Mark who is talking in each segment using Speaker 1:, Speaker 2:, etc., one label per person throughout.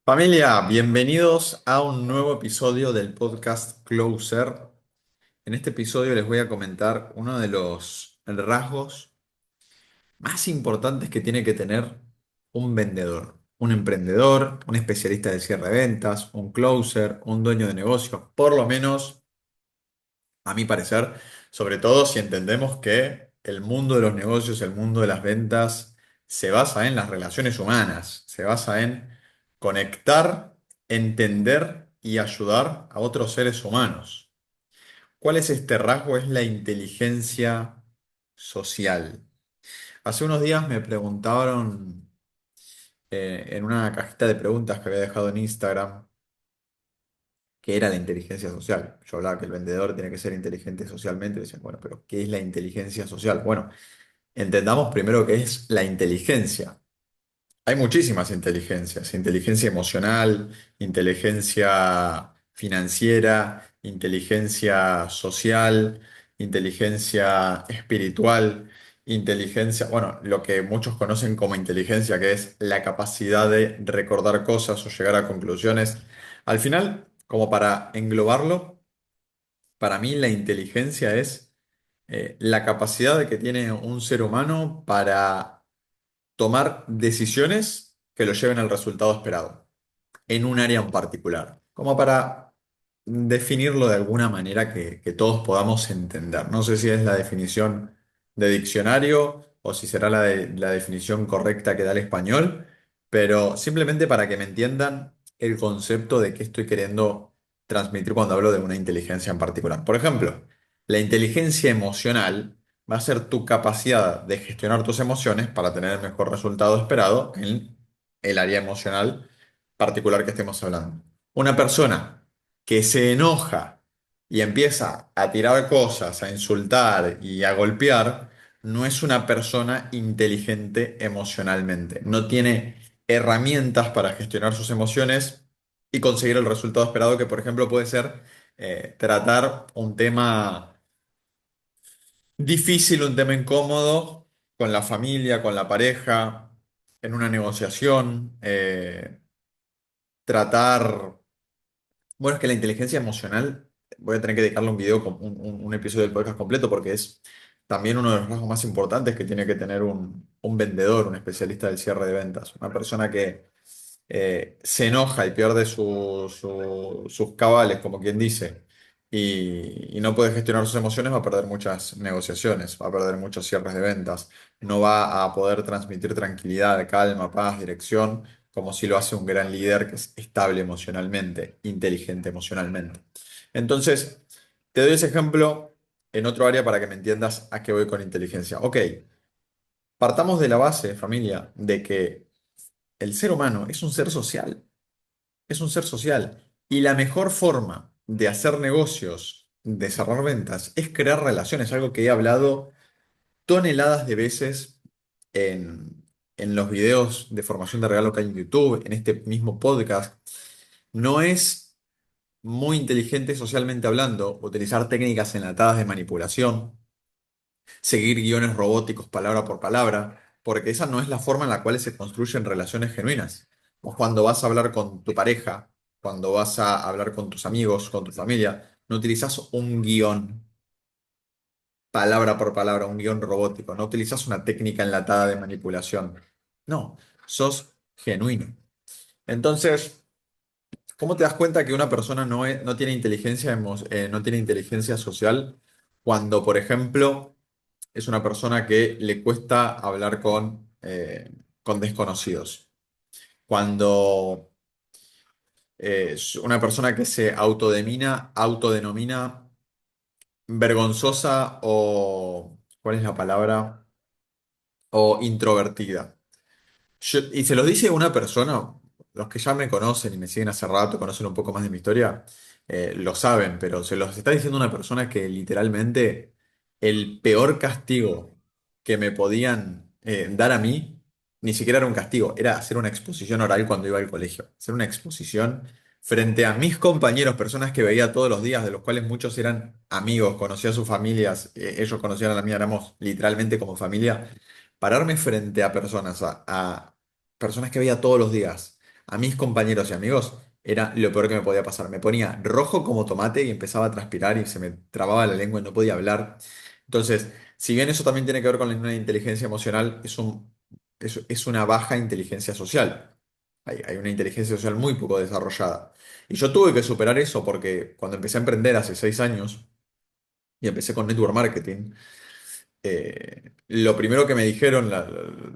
Speaker 1: Familia, bienvenidos a un nuevo episodio del podcast Closer. En este episodio les voy a comentar uno de los rasgos más importantes que tiene que tener un vendedor, un emprendedor, un especialista de cierre de ventas, un closer, un dueño de negocio, por lo menos a mi parecer, sobre todo si entendemos que el mundo de los negocios, el mundo de las ventas, se basa en las relaciones humanas, se basa en conectar, entender y ayudar a otros seres humanos. ¿Cuál es este rasgo? Es la inteligencia social. Hace unos días me preguntaron en una cajita de preguntas que había dejado en Instagram qué era la inteligencia social. Yo hablaba que el vendedor tiene que ser inteligente socialmente. Y decían, bueno, pero ¿qué es la inteligencia social? Bueno, entendamos primero qué es la inteligencia. Hay muchísimas inteligencias: inteligencia emocional, inteligencia financiera, inteligencia social, inteligencia espiritual, inteligencia, bueno, lo que muchos conocen como inteligencia, que es la capacidad de recordar cosas o llegar a conclusiones. Al final, como para englobarlo, para mí la inteligencia es la capacidad de que tiene un ser humano para tomar decisiones que lo lleven al resultado esperado, en un área en particular, como para definirlo de alguna manera que todos podamos entender. No sé si es la definición de diccionario o si será la definición correcta que da el español, pero simplemente para que me entiendan el concepto de qué estoy queriendo transmitir cuando hablo de una inteligencia en particular. Por ejemplo, la inteligencia emocional va a ser tu capacidad de gestionar tus emociones para tener el mejor resultado esperado en el área emocional particular que estemos hablando. Una persona que se enoja y empieza a tirar cosas, a insultar y a golpear, no es una persona inteligente emocionalmente. No tiene herramientas para gestionar sus emociones y conseguir el resultado esperado, que por ejemplo puede ser tratar un tema difícil, un tema incómodo con la familia, con la pareja, en una negociación, tratar. Bueno, es que la inteligencia emocional, voy a tener que dedicarle un video, un episodio del podcast completo, porque es también uno de los rasgos más importantes que tiene que tener un vendedor, un especialista del cierre de ventas. Una persona que se enoja y pierde sus cabales, como quien dice, y no puede gestionar sus emociones, va a perder muchas negociaciones, va a perder muchos cierres de ventas, no va a poder transmitir tranquilidad, calma, paz, dirección, como si lo hace un gran líder que es estable emocionalmente, inteligente emocionalmente. Entonces, te doy ese ejemplo en otro área para que me entiendas a qué voy con inteligencia. Ok, partamos de la base, familia, de que el ser humano es un ser social, es un ser social. Y la mejor forma de hacer negocios, de cerrar ventas, es crear relaciones, algo que he hablado toneladas de veces en los videos de formación de regalo que hay en YouTube, en este mismo podcast. No es muy inteligente socialmente hablando utilizar técnicas enlatadas de manipulación, seguir guiones robóticos palabra por palabra, porque esa no es la forma en la cual se construyen relaciones genuinas. Vos cuando vas a hablar con tu pareja, cuando vas a hablar con tus amigos, con tu familia, no utilizas un guión palabra por palabra, un guión robótico, no utilizas una técnica enlatada de manipulación. No, sos genuino. Entonces, ¿cómo te das cuenta que una persona no tiene no tiene inteligencia social cuando, por ejemplo, es una persona que le cuesta hablar con desconocidos? Cuando es una persona que se autodenomina vergonzosa o, ¿cuál es la palabra? O introvertida. Y se los dice una persona, los que ya me conocen y me siguen hace rato, conocen un poco más de mi historia, lo saben, pero se los está diciendo una persona que literalmente el peor castigo que me podían dar a mí, ni siquiera era un castigo, era hacer una exposición oral cuando iba al colegio. Hacer una exposición frente a mis compañeros, personas que veía todos los días, de los cuales muchos eran amigos, conocía a sus familias, ellos conocían a la mía, éramos literalmente como familia. Pararme frente a personas, a personas que veía todos los días, a mis compañeros y amigos, era lo peor que me podía pasar. Me ponía rojo como tomate y empezaba a transpirar y se me trababa la lengua y no podía hablar. Entonces, si bien eso también tiene que ver con una inteligencia emocional, es una baja inteligencia social. Hay una inteligencia social muy poco desarrollada. Y yo tuve que superar eso porque cuando empecé a emprender hace 6 años y empecé con network marketing, lo primero que me dijeron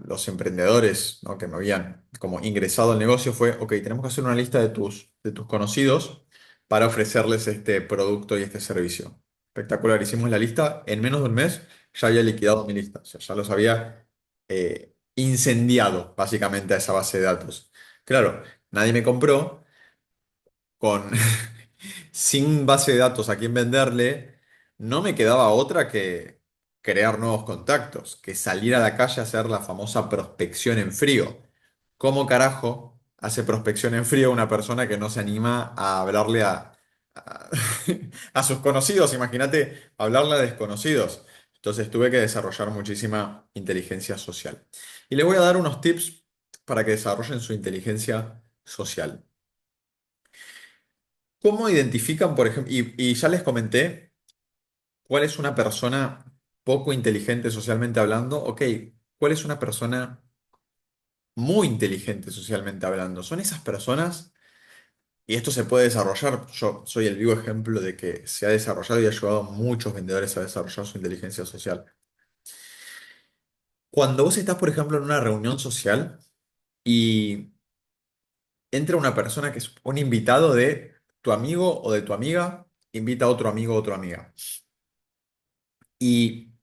Speaker 1: los emprendedores, ¿no?, que me habían como ingresado al negocio fue, ok, tenemos que hacer una lista de tus conocidos para ofrecerles este producto y este servicio. Espectacular, hicimos la lista, en menos de un mes ya había liquidado mi lista, o sea, ya los había incendiado básicamente a esa base de datos. Claro, nadie me compró con sin base de datos a quién venderle, no me quedaba otra que crear nuevos contactos, que salir a la calle a hacer la famosa prospección en frío. ¿Cómo carajo hace prospección en frío una persona que no se anima a hablarle a, a sus conocidos? Imagínate hablarle a desconocidos. Entonces tuve que desarrollar muchísima inteligencia social. Y les voy a dar unos tips para que desarrollen su inteligencia social. ¿Cómo identifican, por ejemplo, y ya les comenté cuál es una persona poco inteligente socialmente hablando? Ok, ¿cuál es una persona muy inteligente socialmente hablando? Son esas personas, y esto se puede desarrollar, yo soy el vivo ejemplo de que se ha desarrollado y ha ayudado a muchos vendedores a desarrollar su inteligencia social. Cuando vos estás, por ejemplo, en una reunión social y entra una persona que es un invitado de tu amigo o de tu amiga, invita a otro amigo o otra amiga. Y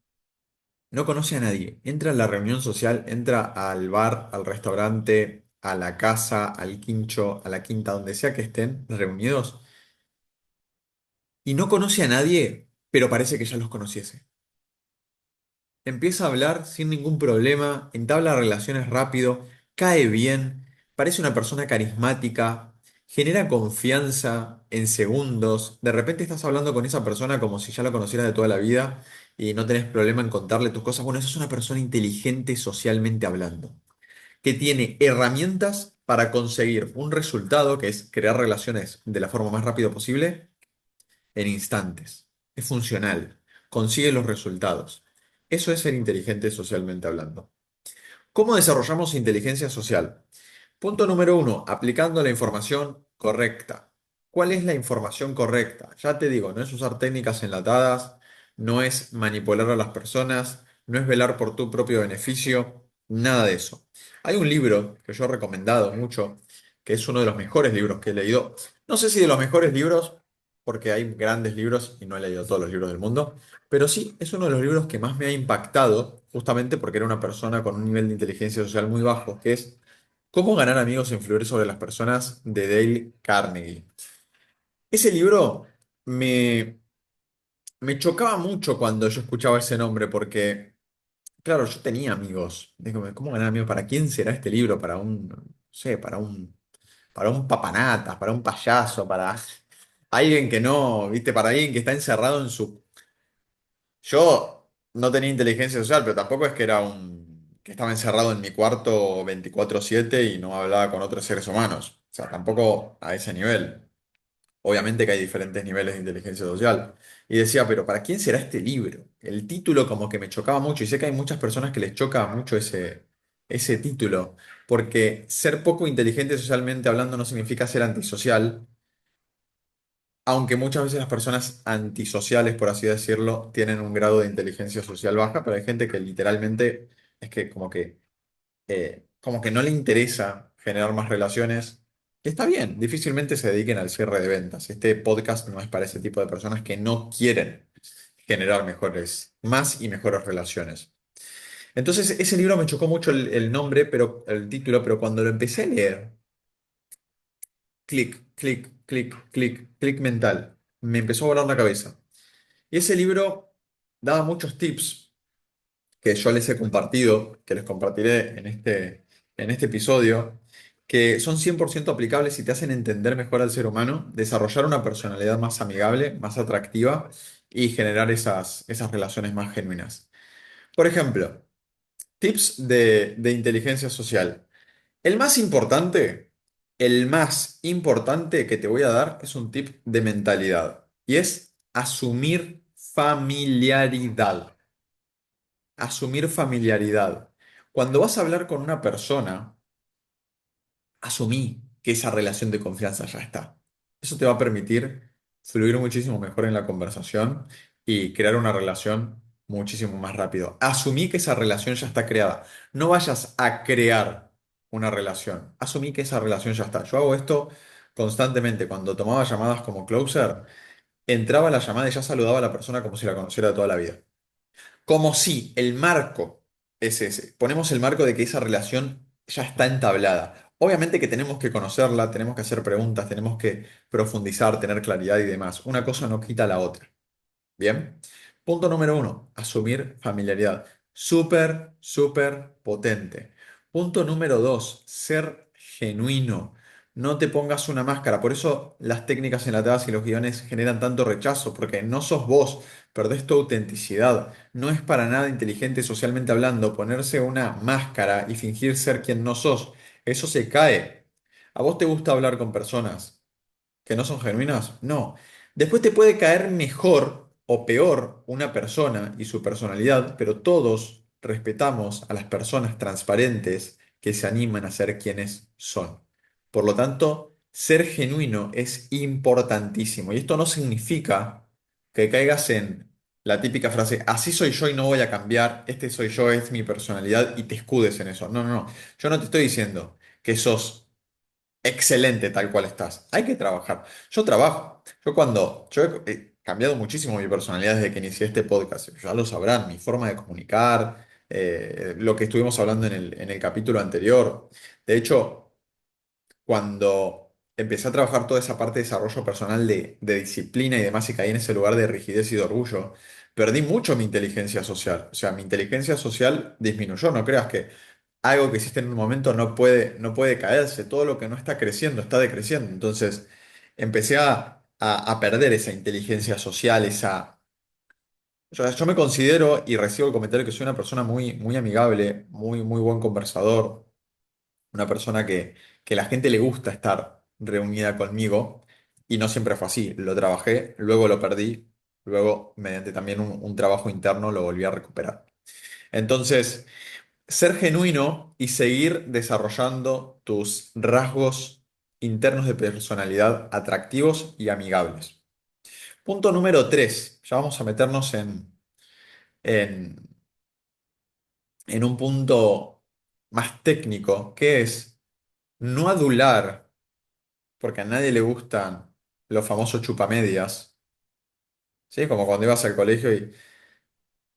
Speaker 1: no conoce a nadie. Entra a la reunión social, entra al bar, al restaurante, a la casa, al quincho, a la quinta, donde sea que estén reunidos, y no conoce a nadie, pero parece que ya los conociese. Empieza a hablar sin ningún problema, entabla relaciones rápido, cae bien, parece una persona carismática, genera confianza en segundos. De repente estás hablando con esa persona como si ya la conocieras de toda la vida y no tenés problema en contarle tus cosas. Bueno, eso es una persona inteligente socialmente hablando, que tiene herramientas para conseguir un resultado, que es crear relaciones de la forma más rápida posible, en instantes. Es funcional, consigue los resultados. Eso es ser inteligente socialmente hablando. ¿Cómo desarrollamos inteligencia social? Punto número uno, aplicando la información correcta. ¿Cuál es la información correcta? Ya te digo, no es usar técnicas enlatadas, no es manipular a las personas, no es velar por tu propio beneficio, nada de eso. Hay un libro que yo he recomendado mucho, que es uno de los mejores libros que he leído. No sé si de los mejores libros, porque hay grandes libros y no he leído todos los libros del mundo, pero sí es uno de los libros que más me ha impactado, justamente porque era una persona con un nivel de inteligencia social muy bajo, que es ¿Cómo ganar amigos e influir sobre las personas de Dale Carnegie? Ese libro me, me chocaba mucho cuando yo escuchaba ese nombre porque, claro, yo tenía amigos. Digo, ¿cómo ganar amigos? ¿Para quién será este libro? Para un, no sé, para un papanatas, para un payaso, para alguien que no, ¿viste? Para alguien que está encerrado en su... Yo no tenía inteligencia social, pero tampoco es que era que estaba encerrado en mi cuarto 24/7 y no hablaba con otros seres humanos. O sea, tampoco a ese nivel. Obviamente que hay diferentes niveles de inteligencia social. Y decía, pero ¿para quién será este libro? El título como que me chocaba mucho y sé que hay muchas personas que les choca mucho ese título, porque ser poco inteligente socialmente hablando no significa ser antisocial, aunque muchas veces las personas antisociales, por así decirlo, tienen un grado de inteligencia social baja, pero hay gente que literalmente es que como que no le interesa generar más relaciones. Que está bien, difícilmente se dediquen al cierre de ventas. Este podcast no es para ese tipo de personas que no quieren generar más y mejores relaciones. Entonces, ese libro me chocó mucho el nombre, pero el título, pero cuando lo empecé a leer, clic, clic, clic, clic, clic mental, me empezó a volar la cabeza. Y ese libro daba muchos tips que yo les he compartido, que les compartiré en este episodio, que son 100% aplicables y te hacen entender mejor al ser humano, desarrollar una personalidad más amigable, más atractiva y generar esas relaciones más genuinas. Por ejemplo, tips de inteligencia social. El más importante. El más importante que te voy a dar es un tip de mentalidad y es asumir familiaridad. Asumir familiaridad. Cuando vas a hablar con una persona, asumí que esa relación de confianza ya está. Eso te va a permitir fluir muchísimo mejor en la conversación y crear una relación muchísimo más rápido. Asumí que esa relación ya está creada. No vayas a crear una relación. Asumí que esa relación ya está. Yo hago esto constantemente. Cuando tomaba llamadas como closer, entraba a la llamada y ya saludaba a la persona como si la conociera de toda la vida. Como si el marco es ese. Ponemos el marco de que esa relación ya está entablada. Obviamente que tenemos que conocerla, tenemos que hacer preguntas, tenemos que profundizar, tener claridad y demás. Una cosa no quita la otra. Bien. Punto número uno, asumir familiaridad. Súper, súper potente. Punto número dos, ser genuino. No te pongas una máscara. Por eso las técnicas enlatadas y los guiones generan tanto rechazo, porque no sos vos, perdés tu autenticidad. No es para nada inteligente socialmente hablando ponerse una máscara y fingir ser quien no sos. Eso se cae. ¿A vos te gusta hablar con personas que no son genuinas? No. Después te puede caer mejor o peor una persona y su personalidad, pero todos respetamos a las personas transparentes que se animan a ser quienes son. Por lo tanto, ser genuino es importantísimo. Y esto no significa que caigas en la típica frase, así soy yo y no voy a cambiar, este soy yo, es mi personalidad y te escudes en eso. No, no, no. Yo no te estoy diciendo que sos excelente tal cual estás. Hay que trabajar. Yo trabajo. Yo he cambiado muchísimo mi personalidad desde que inicié este podcast. Ya lo sabrán, mi forma de comunicar, lo que estuvimos hablando en el capítulo anterior. De hecho, cuando empecé a trabajar toda esa parte de desarrollo personal de disciplina y demás y caí en ese lugar de rigidez y de orgullo, perdí mucho mi inteligencia social. O sea, mi inteligencia social disminuyó. No creas que algo que existe en un momento no puede caerse. Todo lo que no está creciendo está decreciendo. Entonces, empecé a perder esa inteligencia social, esa... Yo me considero y recibo el comentario que soy una persona muy, muy amigable, muy, muy buen conversador, una persona que la gente le gusta estar reunida conmigo y no siempre fue así. Lo trabajé, luego lo perdí, luego mediante también un trabajo interno lo volví a recuperar. Entonces, ser genuino y seguir desarrollando tus rasgos internos de personalidad atractivos y amigables. Punto número 3. Ya vamos a meternos en, en un punto más técnico, que es no adular, porque a nadie le gustan los famosos chupamedias, ¿sí? Como cuando ibas al colegio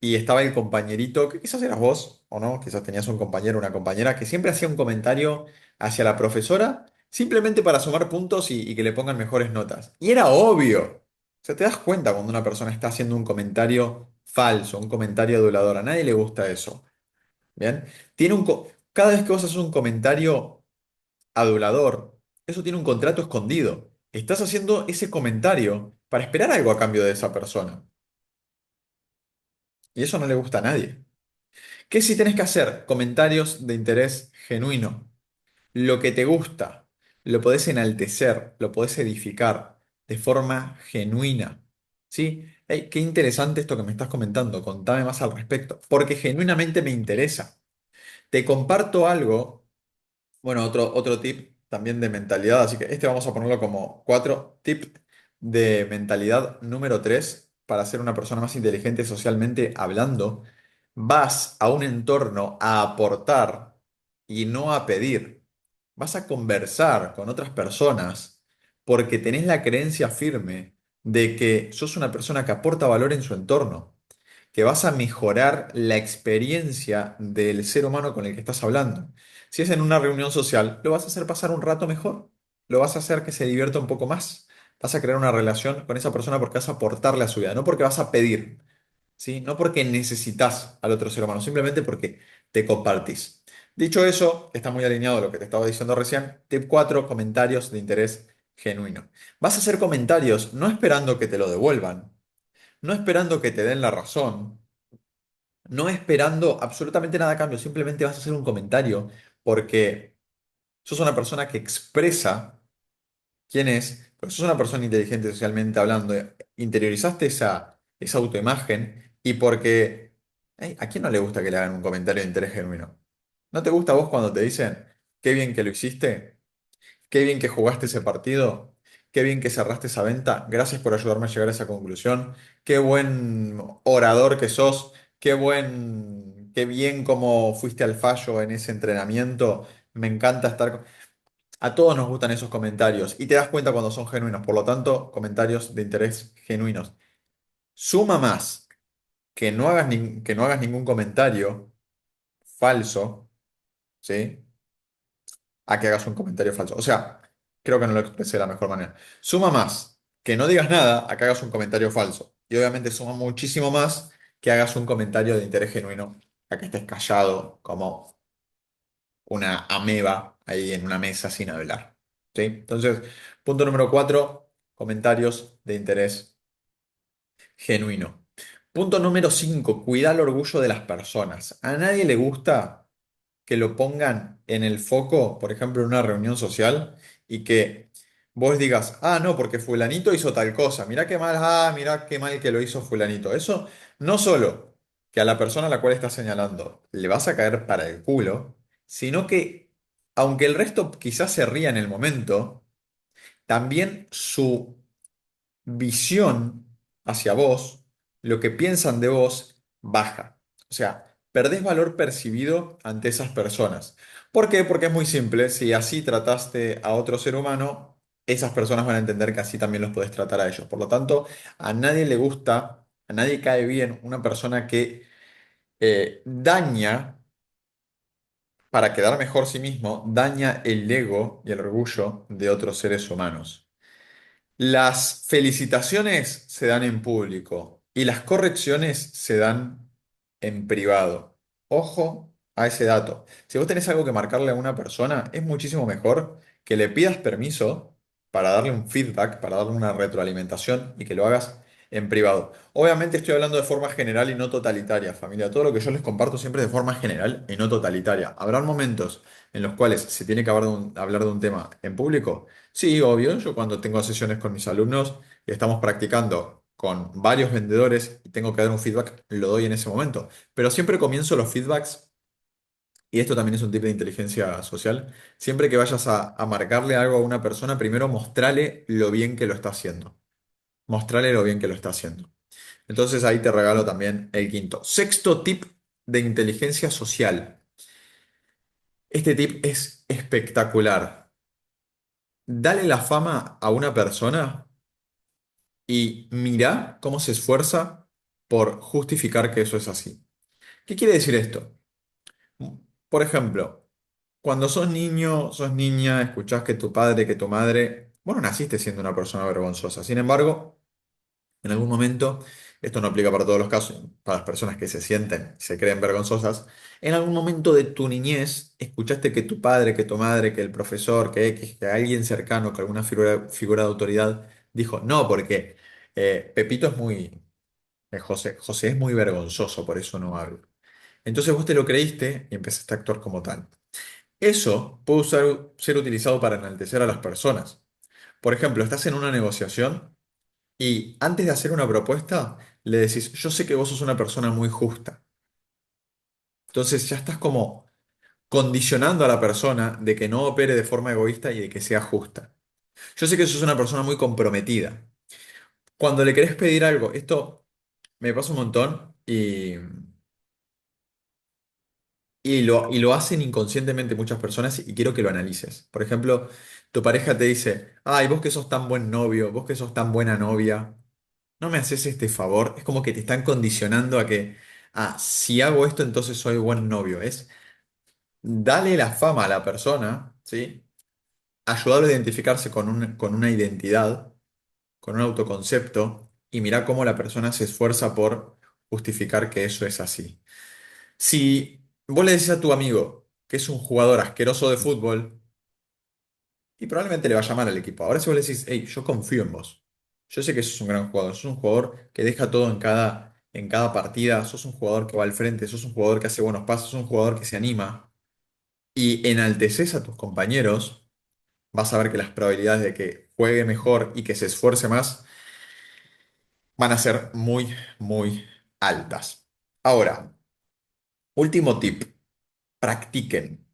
Speaker 1: y estaba el compañerito, que quizás eras vos o no, quizás tenías un compañero o una compañera que siempre hacía un comentario hacia la profesora simplemente para sumar puntos y que le pongan mejores notas. Y era obvio. O sea, te das cuenta cuando una persona está haciendo un comentario falso, un comentario adulador. A nadie le gusta eso. ¿Bien? Cada vez que vos haces un comentario adulador, eso tiene un contrato escondido. Estás haciendo ese comentario para esperar algo a cambio de esa persona. Y eso no le gusta a nadie. ¿Qué si tenés que hacer? Comentarios de interés genuino. Lo que te gusta, lo podés enaltecer, lo podés edificar de forma genuina. ¿Sí? Ey, qué interesante esto que me estás comentando. Contame más al respecto. Porque genuinamente me interesa. Te comparto algo. Bueno, otro tip también de mentalidad, así que este vamos a ponerlo como 4 tip de mentalidad número 3 para ser una persona más inteligente socialmente hablando. Vas a un entorno a aportar y no a pedir. Vas a conversar con otras personas porque tenés la creencia firme de que sos una persona que aporta valor en su entorno, que vas a mejorar la experiencia del ser humano con el que estás hablando. Si es en una reunión social, lo vas a hacer pasar un rato mejor, lo vas a hacer que se divierta un poco más, vas a crear una relación con esa persona porque vas a aportarle a su vida, no porque vas a pedir, ¿sí? No porque necesitas al otro ser humano, simplemente porque te compartís. Dicho eso, está muy alineado a lo que te estaba diciendo recién. Tip 4: comentarios de interés genuino. Vas a hacer comentarios no esperando que te lo devuelvan, no esperando que te den la razón, no esperando absolutamente nada a cambio, simplemente vas a hacer un comentario porque sos una persona que expresa quién es, porque sos una persona inteligente socialmente hablando, interiorizaste esa autoimagen y porque ¿a quién no le gusta que le hagan un comentario de interés genuino? ¿No te gusta a vos cuando te dicen qué bien que lo hiciste? Qué bien que jugaste ese partido. Qué bien que cerraste esa venta. Gracias por ayudarme a llegar a esa conclusión. Qué buen orador que sos. Qué bien como fuiste al fallo en ese entrenamiento. Me encanta estar. A todos nos gustan esos comentarios y te das cuenta cuando son genuinos. Por lo tanto, comentarios de interés genuinos. Suma más que no hagas ningún comentario falso, ¿sí? A que hagas un comentario falso. O sea, creo que no lo expresé de la mejor manera. Suma más que no digas nada a que hagas un comentario falso. Y obviamente suma muchísimo más que hagas un comentario de interés genuino a que estés callado como una ameba ahí en una mesa sin hablar. ¿Sí? Entonces, punto número 4, comentarios de interés genuino. Punto número 5, cuida el orgullo de las personas. A nadie le gusta que lo pongan en el foco, por ejemplo, en una reunión social, y que vos digas, ah, no, porque fulanito hizo tal cosa, mirá qué mal, mirá qué mal que lo hizo fulanito. Eso no solo que a la persona a la cual estás señalando le vas a caer para el culo, sino que, aunque el resto quizás se ría en el momento, también su visión hacia vos, lo que piensan de vos, baja. O sea, perdés valor percibido ante esas personas. ¿Por qué? Porque es muy simple. Si así trataste a otro ser humano, esas personas van a entender que así también los podés tratar a ellos. Por lo tanto, a nadie le gusta, a nadie cae bien una persona que daña, para quedar mejor sí mismo, daña el ego y el orgullo de otros seres humanos. Las felicitaciones se dan en público y las correcciones se dan en privado. Ojo a ese dato. Si vos tenés algo que marcarle a una persona, es muchísimo mejor que le pidas permiso para darle un feedback, para darle una retroalimentación y que lo hagas en privado. Obviamente estoy hablando de forma general y no totalitaria, familia. Todo lo que yo les comparto siempre es de forma general y no totalitaria. Habrán momentos en los cuales se tiene que hablar de un tema en público. Sí, obvio. Yo cuando tengo sesiones con mis alumnos y estamos practicando con varios vendedores y tengo que dar un feedback, lo doy en ese momento. Pero siempre comienzo los feedbacks, y esto también es un tipo de inteligencia social, siempre que vayas a marcarle algo a una persona, primero mostrale lo bien que lo está haciendo. Mostrale lo bien que lo está haciendo. Entonces ahí te regalo también el quinto. Sexto tip de inteligencia social. Este tip es espectacular. Dale la fama a una persona y mira cómo se esfuerza por justificar que eso es así. ¿Qué quiere decir esto? Por ejemplo, cuando sos niño, sos niña, escuchás que tu padre, que tu madre, bueno, naciste siendo una persona vergonzosa. Sin embargo, en algún momento, esto no aplica para todos los casos, para las personas que se sienten, se creen vergonzosas, en algún momento de tu niñez, escuchaste que tu padre, que tu madre, que el profesor, que X, que alguien cercano, que alguna figura de autoridad dijo, no, porque Pepito es muy, José es muy vergonzoso, por eso no hablo. Entonces vos te lo creíste y empezaste a actuar como tal. Eso puede ser utilizado para enaltecer a las personas. Por ejemplo, estás en una negociación y antes de hacer una propuesta, le decís, yo sé que vos sos una persona muy justa. Entonces ya estás como condicionando a la persona de que no opere de forma egoísta y de que sea justa. Yo sé que sos una persona muy comprometida. Cuando le querés pedir algo, esto me pasa un montón y lo hacen inconscientemente muchas personas y quiero que lo analices. Por ejemplo, tu pareja te dice, ay, vos que sos tan buen novio, vos que sos tan buena novia. ¿No me haces este favor? Es como que te están condicionando a que, si hago esto, entonces soy buen novio. Es dale la fama a la persona, ¿sí? Ayudarlo a identificarse con una identidad, con un autoconcepto, y mira cómo la persona se esfuerza por justificar que eso es así. Si vos le decís a tu amigo que es un jugador asqueroso de fútbol, y probablemente le va a llamar al equipo. Ahora si vos le decís, hey, yo confío en vos. Yo sé que sos un gran jugador. Sos un jugador que deja todo en cada partida. Sos un jugador que va al frente. Sos un jugador que hace buenos pasos. Sos un jugador que se anima. y enalteces a tus compañeros, vas a ver que las probabilidades de que juegue mejor y que se esfuerce más van a ser muy, muy altas. Ahora, último tip, practiquen,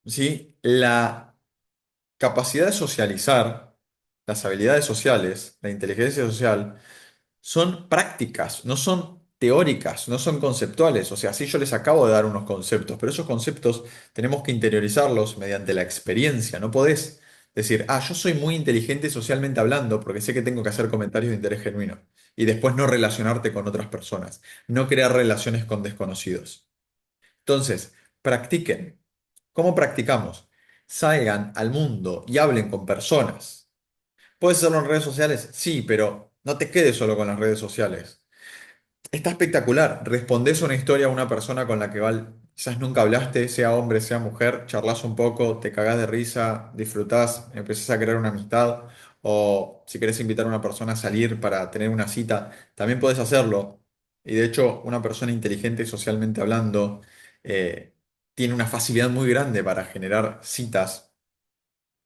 Speaker 1: ¿sí? La capacidad de socializar, las habilidades sociales, la inteligencia social, son prácticas, no son teóricas, no son conceptuales. O sea, sí yo les acabo de dar unos conceptos, pero esos conceptos tenemos que interiorizarlos mediante la experiencia. No podés decir, yo soy muy inteligente socialmente hablando porque sé que tengo que hacer comentarios de interés genuino y después no relacionarte con otras personas, no crear relaciones con desconocidos. Entonces, practiquen. ¿Cómo practicamos? Salgan al mundo y hablen con personas. ¿Puedes hacerlo en redes sociales? Sí, pero no te quedes solo con las redes sociales. Está espectacular. Respondés una historia a una persona con la que quizás nunca hablaste, sea hombre, sea mujer, charlas un poco, te cagás de risa, disfrutás, empezás a crear una amistad, o si querés invitar a una persona a salir para tener una cita, también podés hacerlo. Y de hecho, una persona inteligente socialmente hablando eh, tiene una facilidad muy grande para generar citas,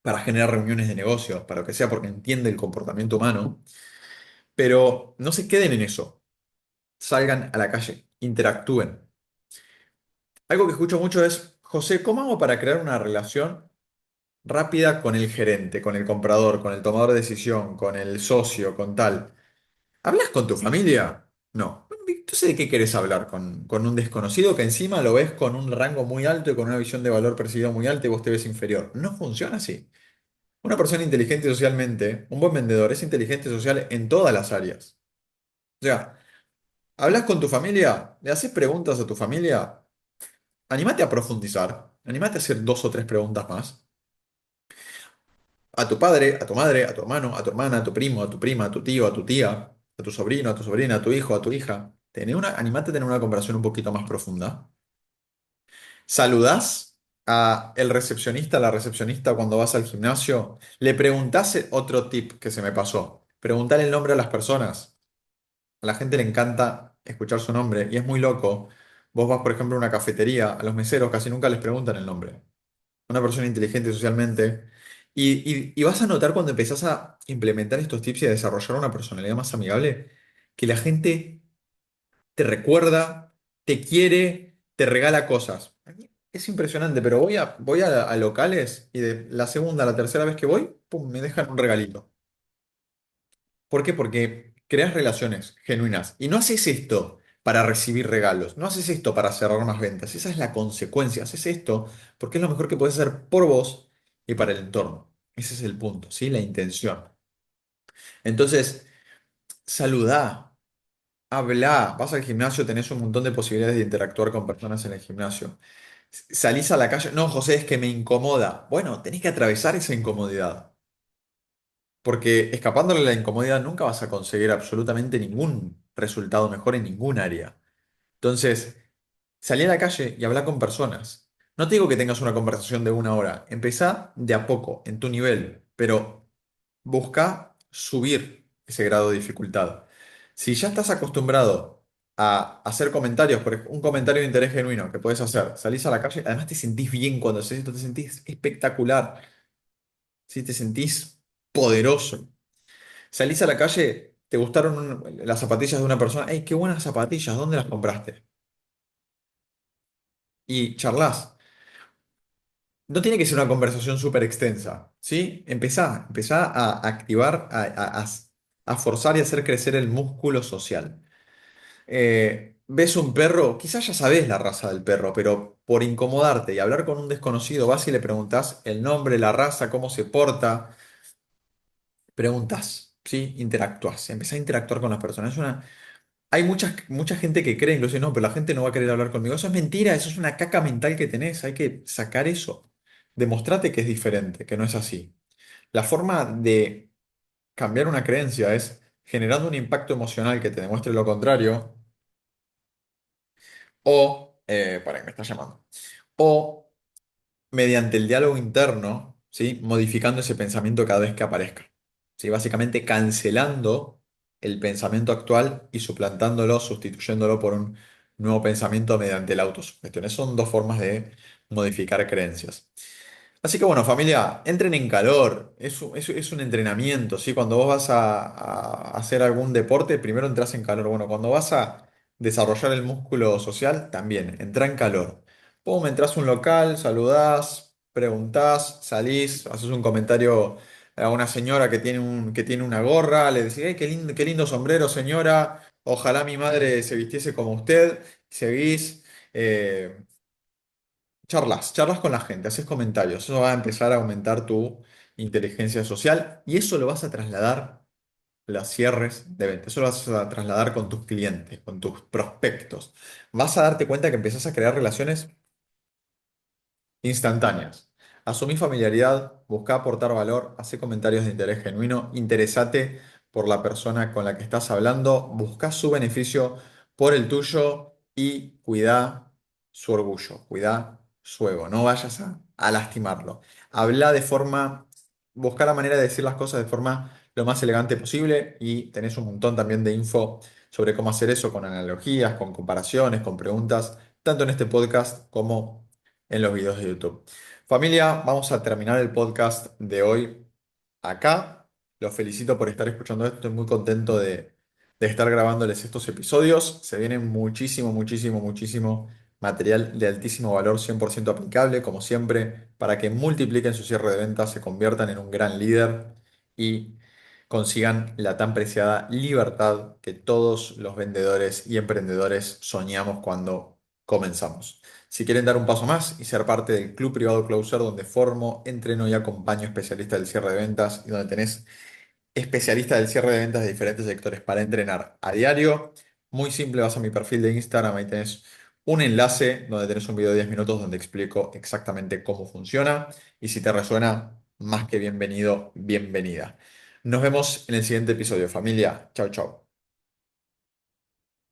Speaker 1: para generar reuniones de negocios, para lo que sea, porque entiende el comportamiento humano. Pero no se queden en eso. Salgan a la calle, interactúen. Algo que escucho mucho es, José, ¿cómo hago para crear una relación rápida con el gerente, con el comprador, con el tomador de decisión, con el socio, con tal? ¿Hablas con tu familia? No. Bueno, entonces, ¿de qué querés hablar? ¿Con un desconocido que encima lo ves con un rango muy alto y con una visión de valor percibida muy alta y vos te ves inferior? No funciona así. Una persona inteligente socialmente, un buen vendedor, es inteligente social en todas las áreas. O sea, ¿hablas con tu familia? ¿Le haces preguntas a tu familia? Anímate a profundizar, anímate a hacer dos o tres preguntas más. A tu padre, a tu madre, a tu hermano, a tu hermana, a tu primo, a tu prima, a tu tío, a tu tía, a tu sobrino, a tu sobrina, a tu hijo, a tu hija. Anímate a tener una conversación un poquito más profunda. Saludás a el recepcionista, a la recepcionista cuando vas al gimnasio. Le preguntás otro tip que se me pasó. Preguntar el nombre a las personas. A la gente le encanta escuchar su nombre y es muy loco. Vos vas, por ejemplo, a una cafetería, a los meseros casi nunca les preguntan el nombre. Una persona inteligente socialmente. Y vas a notar cuando empezás a implementar estos tips y a desarrollar una personalidad más amigable, que la gente te recuerda, te quiere, te regala cosas. Es impresionante, pero voy a locales y de la segunda a la tercera vez que voy, pum, me dejan un regalito. ¿Por qué? Porque creas relaciones genuinas. Y no haces esto para recibir regalos, no haces esto para cerrar más ventas. Esa es la consecuencia. Haces esto porque es lo mejor que puedes hacer por vos y para el entorno. Ese es el punto, ¿sí? La intención. Entonces, saludá, hablá. Vas al gimnasio, tenés un montón de posibilidades de interactuar con personas en el gimnasio. Salís a la calle, no, José, es que me incomoda. Bueno, tenés que atravesar esa incomodidad. Porque escapándole a la incomodidad nunca vas a conseguir absolutamente ningún resultado mejor en ningún área. Entonces, salí a la calle y habla con personas. No te digo que tengas una conversación de una hora. Empezá de a poco, en tu nivel, pero busca subir ese grado de dificultad. Si ya estás acostumbrado a hacer comentarios, por ejemplo, un comentario de interés genuino que puedes hacer, salís a la calle, además te sentís bien cuando haces esto, te sentís espectacular, ¿sí? Te sentís poderoso. Salís a la calle, te gustaron las zapatillas de una persona. ¡Ey, qué buenas zapatillas! ¿Dónde las compraste? Y charlas. No tiene que ser una conversación súper extensa, ¿sí? Empezá a activar, a forzar y hacer crecer el músculo social. Ves un perro, quizás ya sabés la raza del perro, pero por incomodarte y hablar con un desconocido, vas y le preguntás el nombre, la raza, cómo se porta. Preguntas, ¿sí? Interactúas. Empezá a interactuar con las personas. Hay mucha gente que cree, incluso, no, pero la gente no va a querer hablar conmigo. Eso es mentira, eso es una caca mental que tenés. Hay que sacar eso. Demostrate que es diferente, que no es así. La forma de cambiar una creencia es generando un impacto emocional que te demuestre lo contrario, para que me estás llamando, o mediante el diálogo interno, ¿sí? Modificando ese pensamiento cada vez que aparezca. ¿Sí? Básicamente cancelando el pensamiento actual y suplantándolo, sustituyéndolo por un nuevo pensamiento mediante la autosugestión. Esas son dos formas de modificar creencias. Así que bueno, familia, entren en calor. Es un entrenamiento, ¿sí? Cuando vos vas a hacer algún deporte, primero entras en calor. Bueno, cuando vas a desarrollar el músculo social, también, entra en calor. Pum, entras a un local, saludás, preguntás, salís, haces un comentario a una señora que tiene una gorra, le decís, "Ey, qué lindo sombrero, señora. Ojalá mi madre se vistiese como usted." Seguís. eh, charlas con la gente, haces comentarios, eso va a empezar a aumentar tu inteligencia social y eso lo vas a trasladar a los cierres de ventas, eso lo vas a trasladar con tus clientes, con tus prospectos. Vas a darte cuenta que empezás a crear relaciones instantáneas. Asumí familiaridad, busca aportar valor, hace comentarios de interés genuino, interesate por la persona con la que estás hablando, busca su beneficio por el tuyo y cuida su orgullo, cuida su ego. No vayas a lastimarlo. Habla de forma, busca la manera de decir las cosas de forma lo más elegante posible y tenés un montón también de info sobre cómo hacer eso con analogías, con comparaciones, con preguntas, tanto en este podcast como en los videos de YouTube. Familia, vamos a terminar el podcast de hoy acá. Los felicito por estar escuchando esto. Estoy muy contento de estar grabándoles estos episodios. Se viene muchísimo material de altísimo valor, 100% aplicable, como siempre, para que multipliquen su cierre de ventas, se conviertan en un gran líder y consigan la tan preciada libertad que todos los vendedores y emprendedores soñamos cuando comenzamos. Si quieren dar un paso más y ser parte del Club Privado Closer, donde formo, entreno y acompaño especialistas del cierre de ventas y donde tenés especialistas del cierre de ventas de diferentes sectores para entrenar a diario, muy simple, vas a mi perfil de Instagram, ahí tenés un enlace donde tenés un video de 10 minutos donde explico exactamente cómo funciona y si te resuena, más que bienvenido, bienvenida. Nos vemos en el siguiente episodio, familia. Chao, chao.